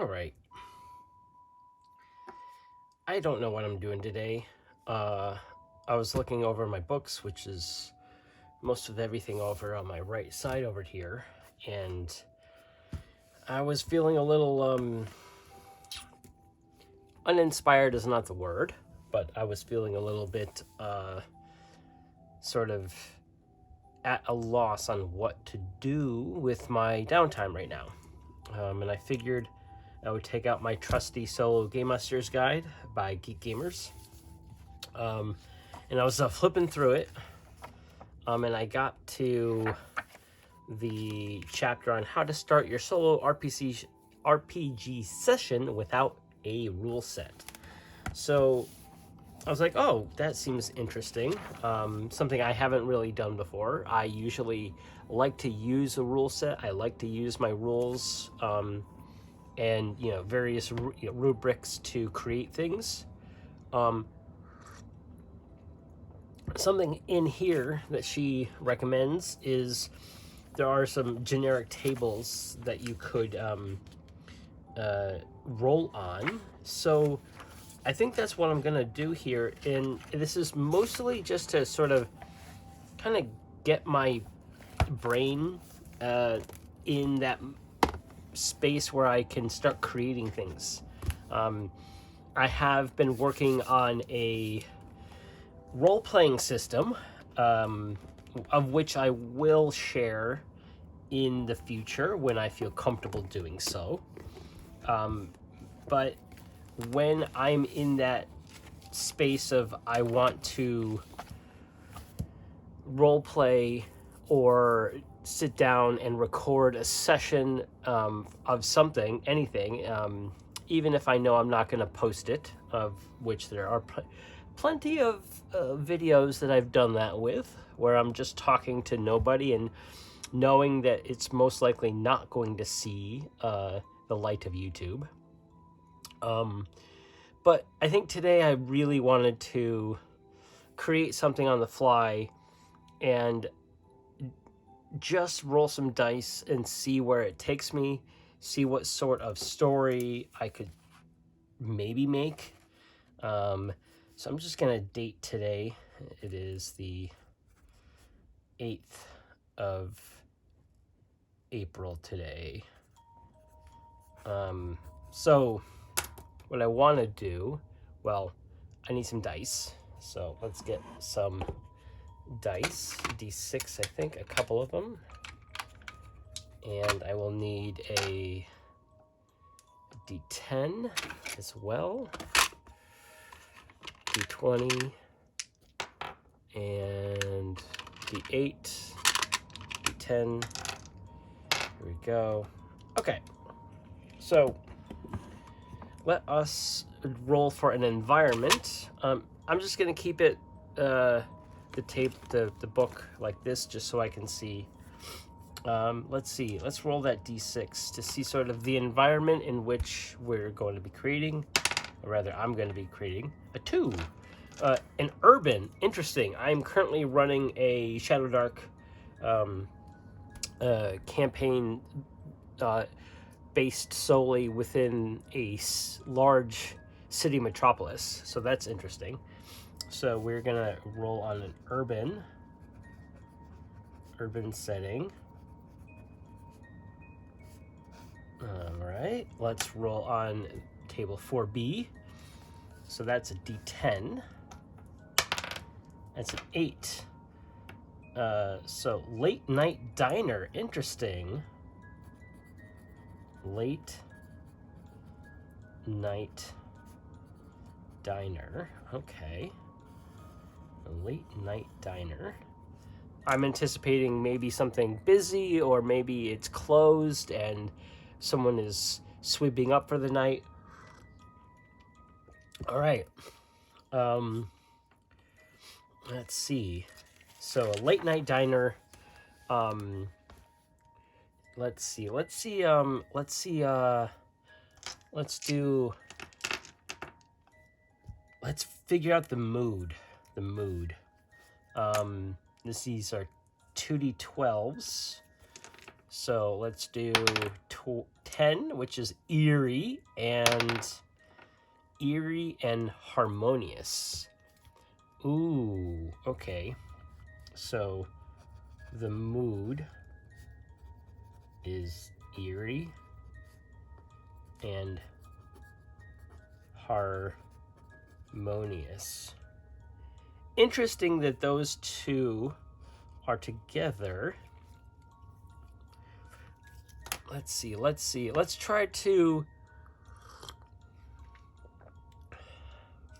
All right. I don't know what I'm doing today. I was looking over my books, which is most of everything over on my right side over here, and I was feeling a little uninspired is not the word, but I was feeling a little bit sort of at a loss on what to do with my downtime right now. And I figured I would take out my trusty Solo Gamemaster's guide by Geek Gamers. And I was flipping through it, and I got to the chapter on how to start your solo RPG session without a rule set. So I was like, oh, that seems interesting. Something I haven't really done before. I usually like to use a rule set. I like to use my rules and various rubrics to create things. Something in here that she recommends is there are some generic tables that you could roll on. So I think that's what I'm gonna do here, and this is mostly just to sort of kind of get my brain in that space where I can start creating things. I have been working on a role-playing system, of which I will share in the future when I feel comfortable doing so. But when I'm in that space of I want to role play or sit down and record a session of something, anything, even if I know I'm not going to post it, of which there are plenty of videos that I've done that with, where I'm just talking to nobody and knowing that it's most likely not going to see the light of YouTube. But I think today I really wanted to create something on the fly and just roll some dice and see where it takes me, see what sort of story I could maybe make. So I'm just going to date today. It is the 8th of April today. So what I want to do, well, I need some dice. So let's get some dice, D6, I think, a couple of them. And I will need a D10 as well. D20 and D8, D10. Here we go. Okay, so let us roll for an environment. I'm just gonna keep it the book like this, just so I can see. Let's see. Let's roll that D6 to see sort of the environment in which we're going to be creating. Or rather, I'm going to be creating a 2. An urban. Interesting. I'm currently running a Shadow Dark campaign based solely within a large city metropolis. So that's interesting. So we're going to roll on an urban setting. All right. Let's roll on table 4B. So that's a D10. That's an 8. So late night diner. Interesting. Late night diner. Okay. A late night diner. I'm anticipating maybe something busy, or maybe it's closed and someone is sweeping up for the night. All right. Let's see. So a late night diner. Let's figure out the mood. These are 2d12s. So let's do 10, which is eerie and harmonious. Ooh, okay. So the mood is eerie and harmonious. Interesting that those two are together. Let's see. Let's try to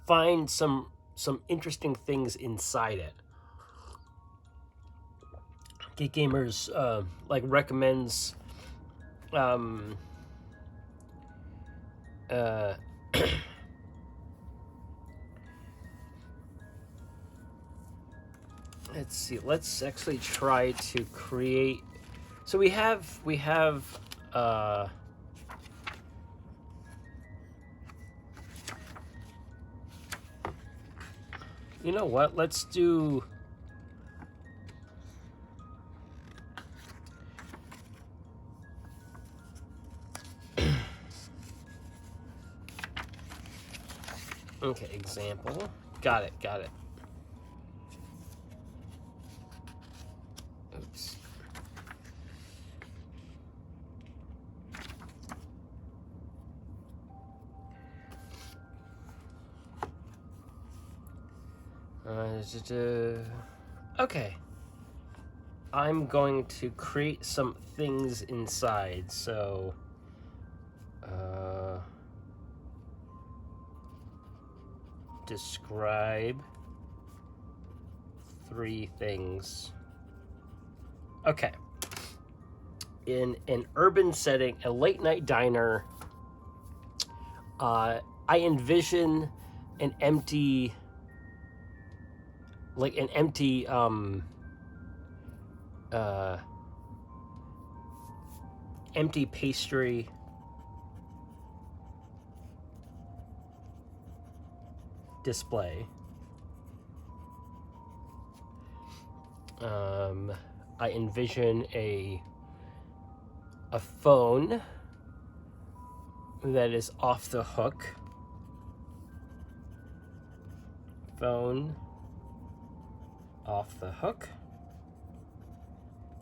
find some interesting things inside it. Geek Gamers like recommends let's see. Let's actually try to create. So we have you know what? Let's do okay, example. Got it. Oops. Okay. I'm going to create some things inside. So, describe 3 things. Okay. In an urban setting, a late night diner, I envision an empty empty pastry display. I envision a phone that is off the hook. Phone off the hook.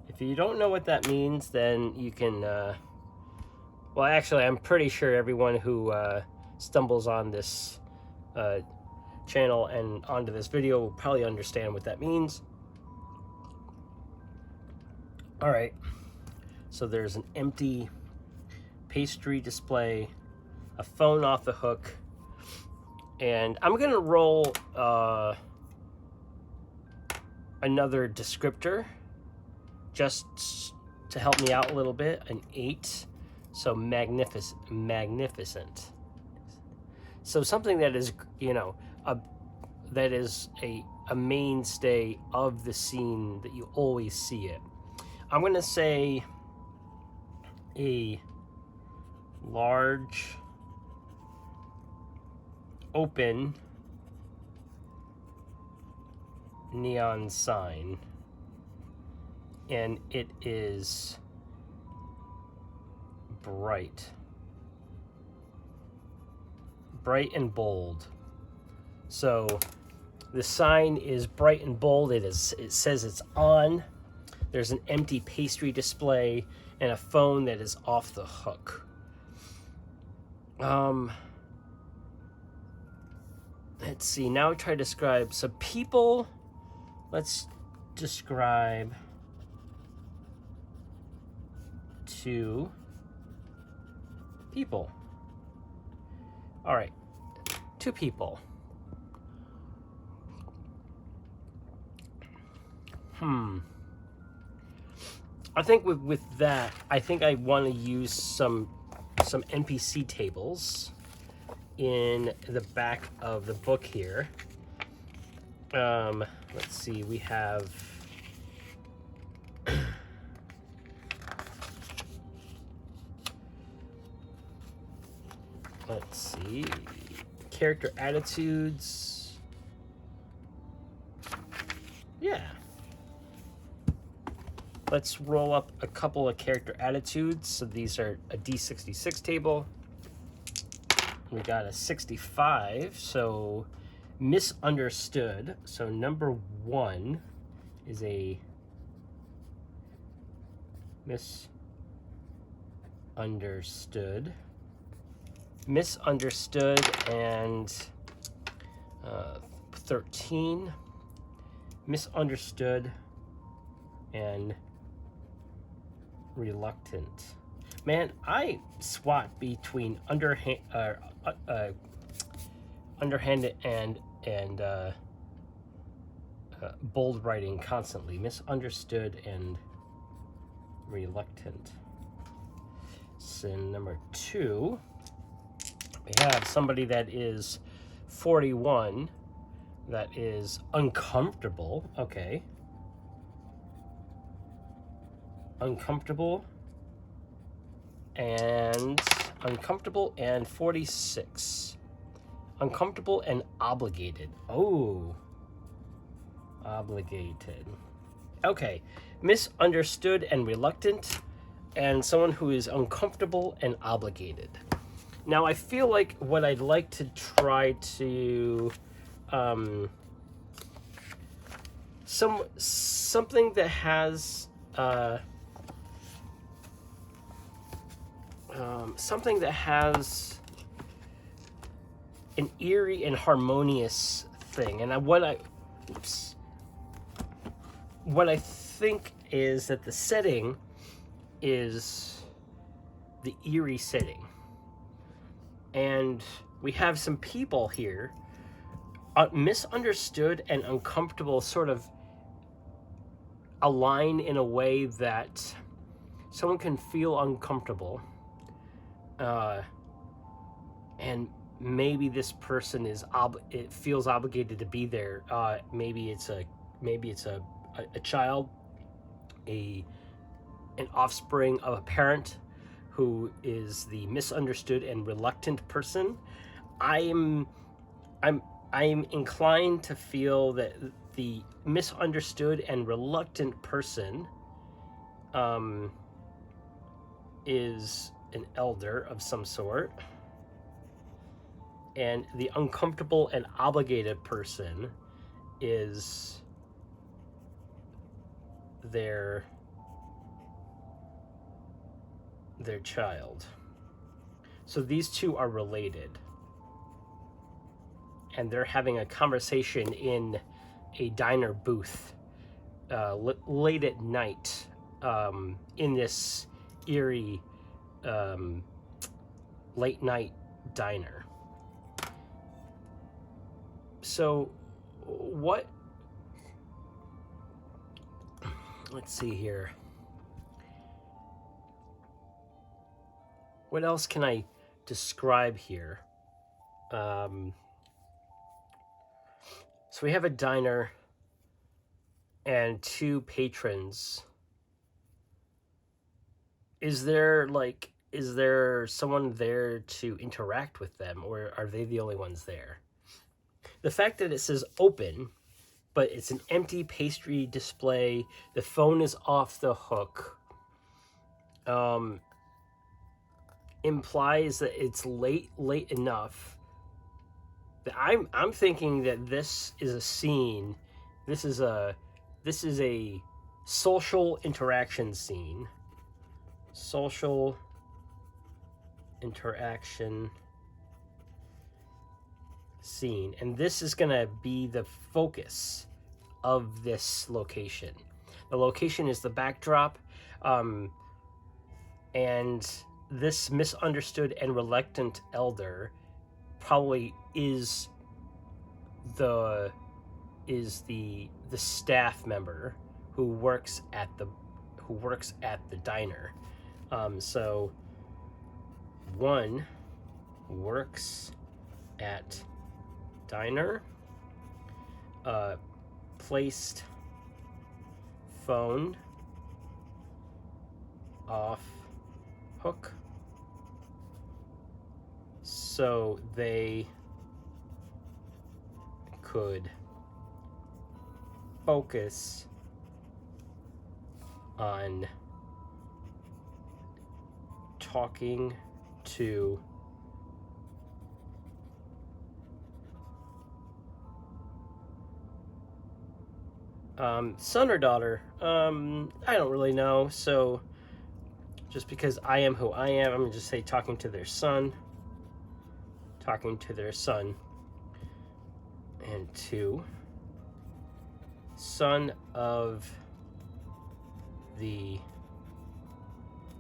If you don't know what that means, then you can well, actually, I'm pretty sure everyone who stumbles on this channel and onto this video will probably understand what that means. All right, so there's an empty pastry display, a phone off the hook, and I'm gonna roll another descriptor just to help me out a little bit, an 8. So magnificent. So something that is, that is a mainstay of the scene that you always see it. I'm going to say a large, open neon sign, and it is bright and bold. So the sign is bright and bold. It says it's on. There's an empty pastry display and a phone that is off the hook. Let's see. Now I try to describe. So people. Let's describe 2 people. All right, 2 people. I think with that, I think I want to use some NPC tables in the back of the book here. Let's see, we have let's see, character attitudes. Yeah. Let's roll up a couple of character attitudes. So these are a D66 table. We got a 65, so misunderstood. So number 1 is a misunderstood. Misunderstood and 13. Misunderstood and reluctant. Man, I swap between underhanded and bold writing constantly. Misunderstood and reluctant. Sin number 2. We have somebody that is 41 that is uncomfortable. Okay. Uncomfortable and 46. Uncomfortable and obligated. Oh. Obligated. Okay. Misunderstood and reluctant, and someone who is uncomfortable and obligated. Now, I feel like what I'd like to try to something that has an eerie and harmonious thing. And what I think is that the setting is the eerie setting. And we have some people here, misunderstood and uncomfortable, sort of align in a way that someone can feel uncomfortable. And maybe this person it feels obligated to be there. Maybe it's a child, an offspring of a parent who is the misunderstood and reluctant person. I'm inclined to feel that the misunderstood and reluctant person is an elder of some sort, and the uncomfortable and obligated person is their child. So these two are related, and they're having a conversation in a diner booth late at night in this eerie late night diner. So let's see here. What else can I describe here? So we have a diner and 2 patrons. Is there someone there to interact with them, or are they the only ones there? The fact that it says open, but it's an empty pastry display, the phone is off the hook, implies that it's late enough that I'm thinking that this is a scene. This is a social interaction scene. Social interaction scene, and this is gonna be the focus of this location. The location is the backdrop, and this misunderstood and reluctant elder probably is the staff member who works at the diner. So 1 works at diner, placed phone off hook so they could focus on talking to son or daughter. I don't really know. So just because I am who I am, I'm gonna just say talking to their son. Talking to their son. And 2, son of the,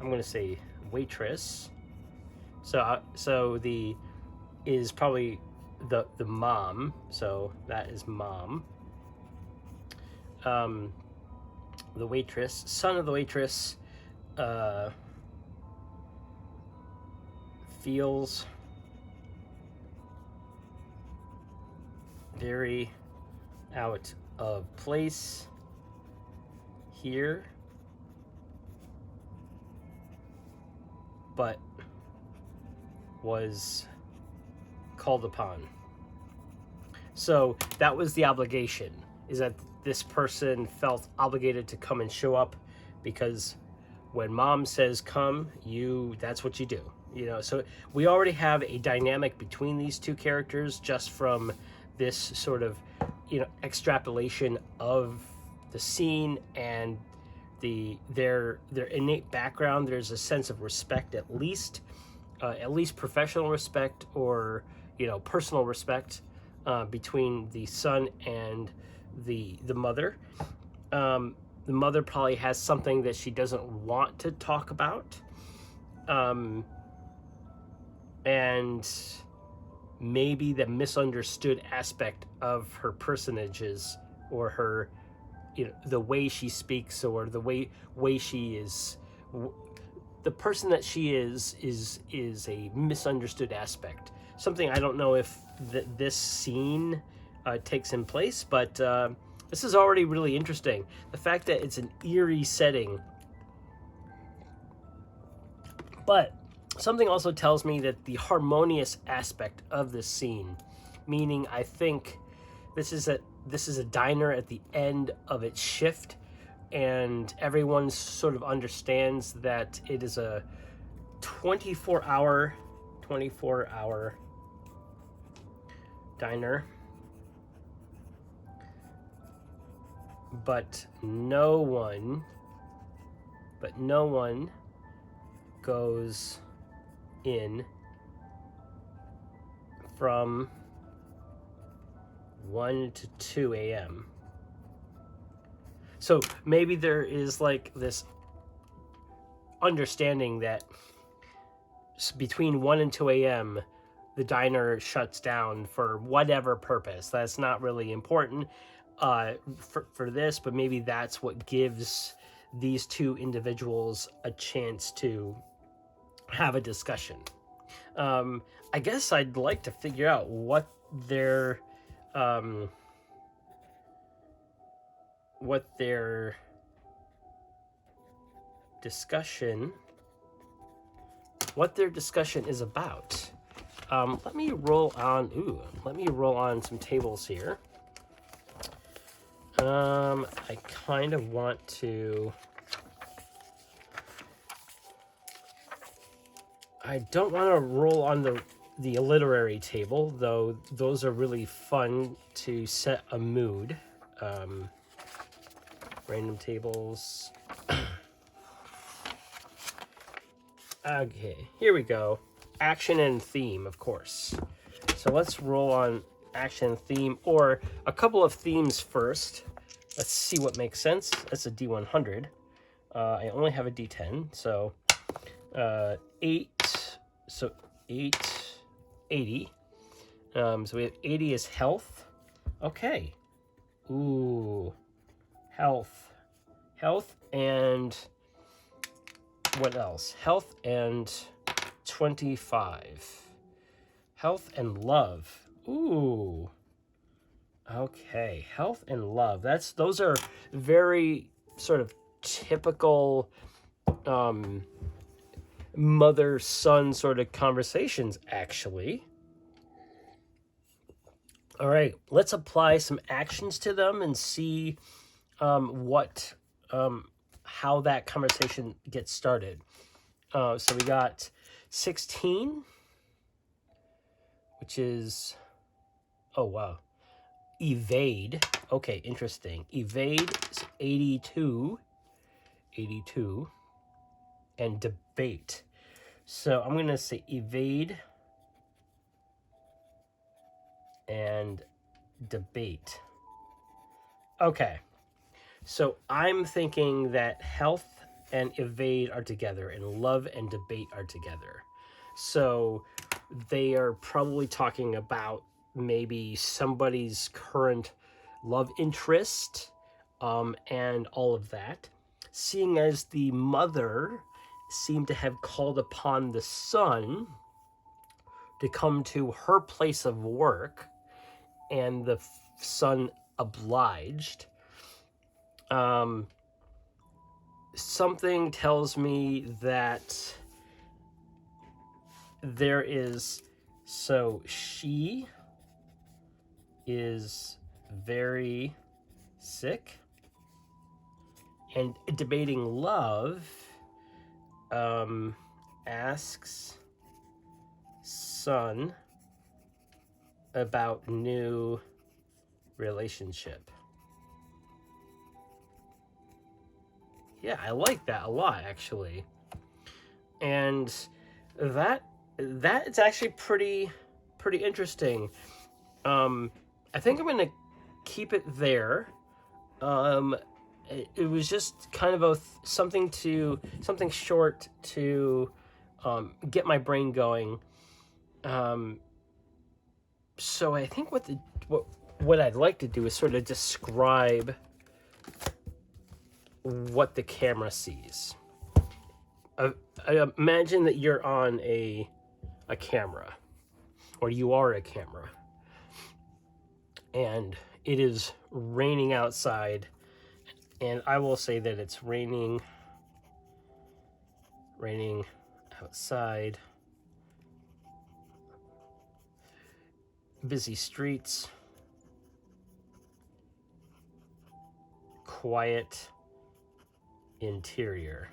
I'm gonna say waitress. So the is probably the mom. So that is mom. The waitress, son of the waitress, feels very out of place here, but was called upon. So that was the obligation, is that this person felt obligated to come and show up, because when mom says come, that's what you do. You know, so we already have a dynamic between these two characters just from this sort of, you know, extrapolation of the scene and their innate background. There's a sense of respect, at least professional respect, or, you know, personal respect between the son and the mother. The mother probably has something that she doesn't want to talk about, and maybe the misunderstood aspect of her personages, or her, you know, the way she speaks, or the way she is, the person that she is a misunderstood aspect. Something I don't know if this scene takes in place, but this is already really interesting. The fact that it's an eerie setting, but something also tells me that the harmonious aspect of this scene, meaning I think this is a diner at the end of its shift, and everyone sort of understands that it is a 24-hour diner, but no one goes in from 1 to 2 a.m. So maybe there is like this understanding that between 1 and 2 a.m. the diner shuts down for whatever purpose. That's not really important for this, but maybe that's what gives these two individuals a chance to have a discussion. I guess I'd like to figure out what their discussion is about. Let me roll on some tables here. I kind of want to. I don't want to roll on the literary table, though those are really fun to set a mood. Random tables. Okay, here we go. Action and theme, of course. So let's roll on action and theme, or a couple of themes first. Let's see what makes sense. That's a D100. I only have a D10, so 8. So 8, 80. So we have 80 as health. Okay. Ooh. Health, and what else? Health and 25. Health and love. Ooh. Okay, health and love. Those are very sort of typical mother-son sort of conversations, actually. All right, let's apply some actions to them and see what how that conversation gets started. So we got 16, which is, oh wow, evade. Okay, interesting. Evade is 82, and debate. So I'm going to say evade and debate. Okay. So I'm thinking that health and evade are together and love and debate are together. So they are probably talking about maybe somebody's current love interest, and all of that. Seeing as the mother seemed to have called upon the son to come to her place of work, and the son obliged. Something tells me that there is, so she is very sick, and debating love, asks son about new relationship. Yeah, I like that a lot, actually. And that is actually pretty interesting. I think I'm gonna keep it there. It was just kind of something short to get my brain going. So I think what I'd like to do is sort of describe what the camera sees. I imagine that you're on a camera, or you are a camera, and it is raining outside, and I will say that it's raining outside, busy streets, quiet interior.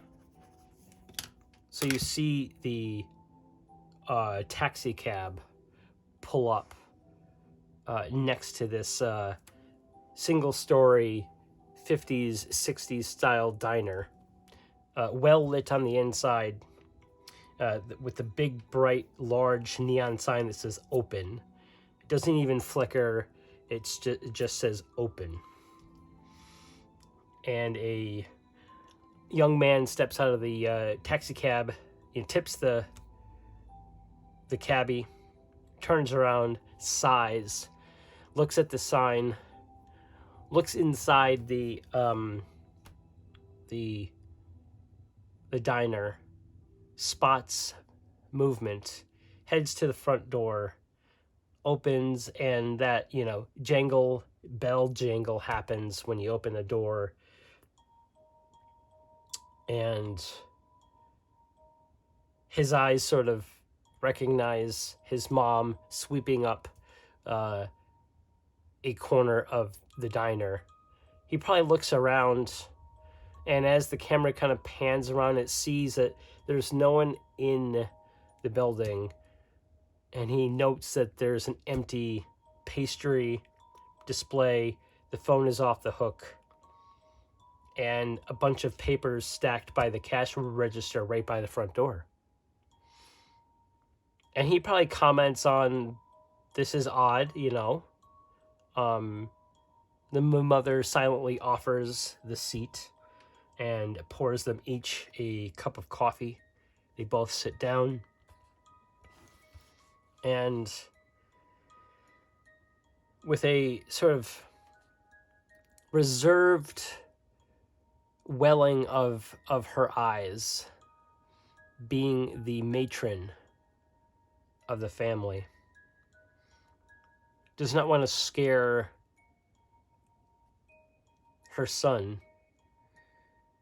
So you see the taxi cab pull up next to this single-story 50s, 60s style diner, well lit on the inside, with the big, bright, large neon sign that says open. It doesn't even flicker, it just says open. And a young man steps out of the taxi cab and tips the cabbie, turns around, sighs, looks at the sign, looks inside the diner, spots movement, heads to the front door, opens, and that, bell jangle happens when you open the door. And his eyes sort of recognize his mom sweeping up a corner of the diner. He probably looks around, and as the camera kind of pans around, it sees that there's no one in the building, and he notes that there's an empty pastry display, the phone is off the hook, and a bunch of papers stacked by the cash register right by the front door. And he probably comments on, this is odd, The mother silently offers the seat and pours them each a cup of coffee. They both sit down, and with a sort of reserved welling of her eyes, being the matron of the family, does not want to scare her son,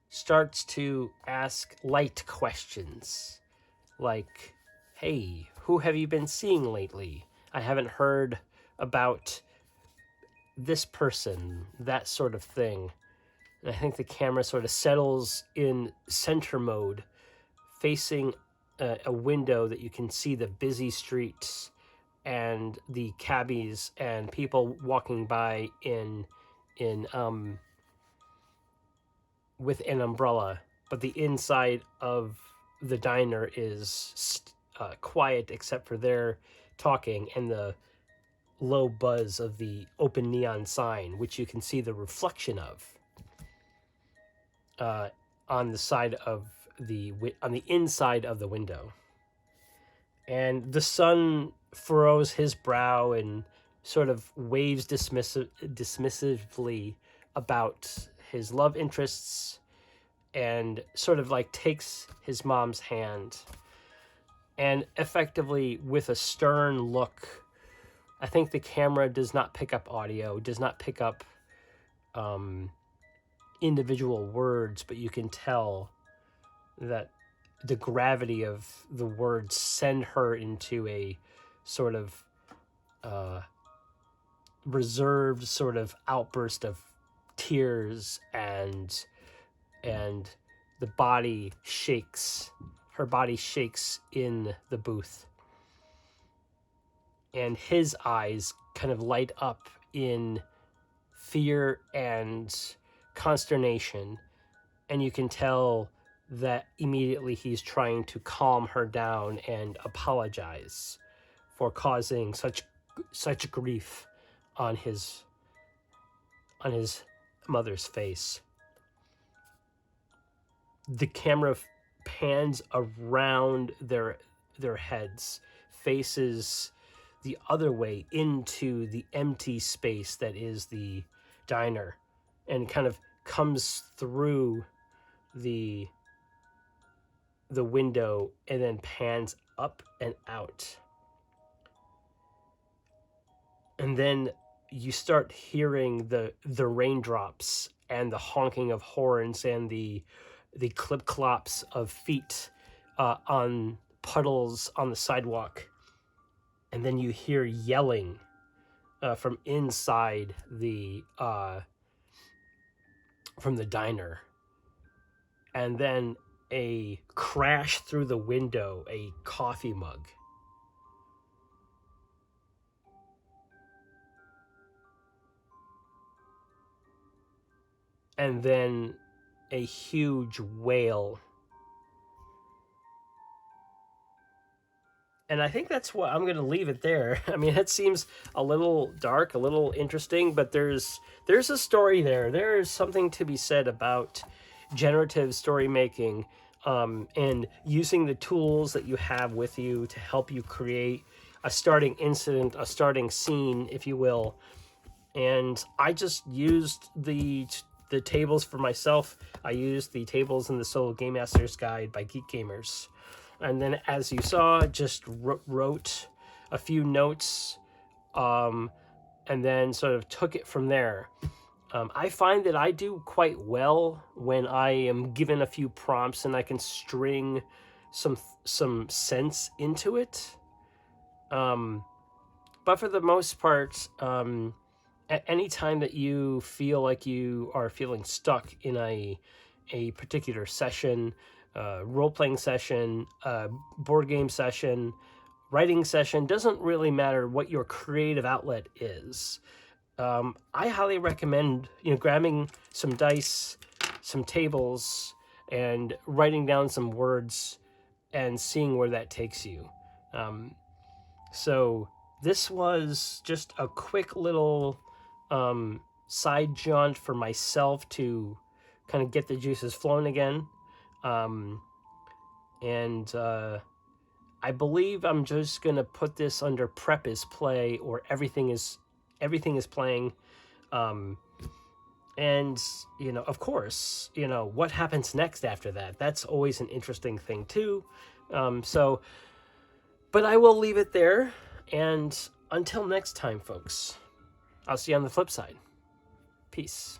starts to ask light questions like, hey, who have you been seeing lately? I haven't heard about this person, that sort of thing. And I think the camera sort of settles in center mode, facing a window that you can see the busy streets and the cabbies and people walking by in with an umbrella, but the inside of the diner is quiet except for their talking and the low buzz of the open neon sign, which you can see the reflection of on the side of on the inside of the window. And the sun furrows his brow and sort of waves dismissively about his love interests, and sort of like takes his mom's hand, and effectively with a stern look. I think the camera does not pick up audio, does not pick up individual words, but you can tell that the gravity of the words send her into a sort of reserved sort of outburst of tears, and the body shakes. Her body shakes in the booth, and his eyes kind of light up in fear and consternation, and you can tell that immediately he's trying to calm her down and apologize for causing such grief on his mother's face. The camera pans around their heads, faces the other way into the empty space that is the diner, and kind of comes through the window and then pans up and out. And then you start hearing the raindrops and the honking of horns and the clip-clops of feet on puddles on the sidewalk. And then you hear yelling from inside from the diner. And then a crash through the window, a coffee mug. And then a huge wail. And I think that's what I'm going to leave it there. I mean, it seems a little dark, a little interesting, but there's a story there. There is something to be said about generative story making, and using the tools that you have with you to help you create a starting incident, a starting scene, if you will. And I just used the tables for myself. I used the tables in the Solo Gamemaster's Guide by Geek Gamers. And then, as you saw, just wrote a few notes, and then sort of took it from there. I find that I do quite well when I am given a few prompts and I can string some sense into it. But for the most part, at any time that you feel like you are feeling stuck in a particular session, role-playing session, board game session, writing session, doesn't really matter what your creative outlet is. I highly recommend grabbing some dice, some tables, and writing down some words and seeing where that takes you. So this was just a quick little side jaunt for myself to kind of get the juices flowing again. And I believe I'm just gonna put this under prep is play, or everything is playing. And of course, what happens next after that, that's always an interesting thing too. But I will leave it there, and until next time, folks, I'll see you on the flip side. Peace.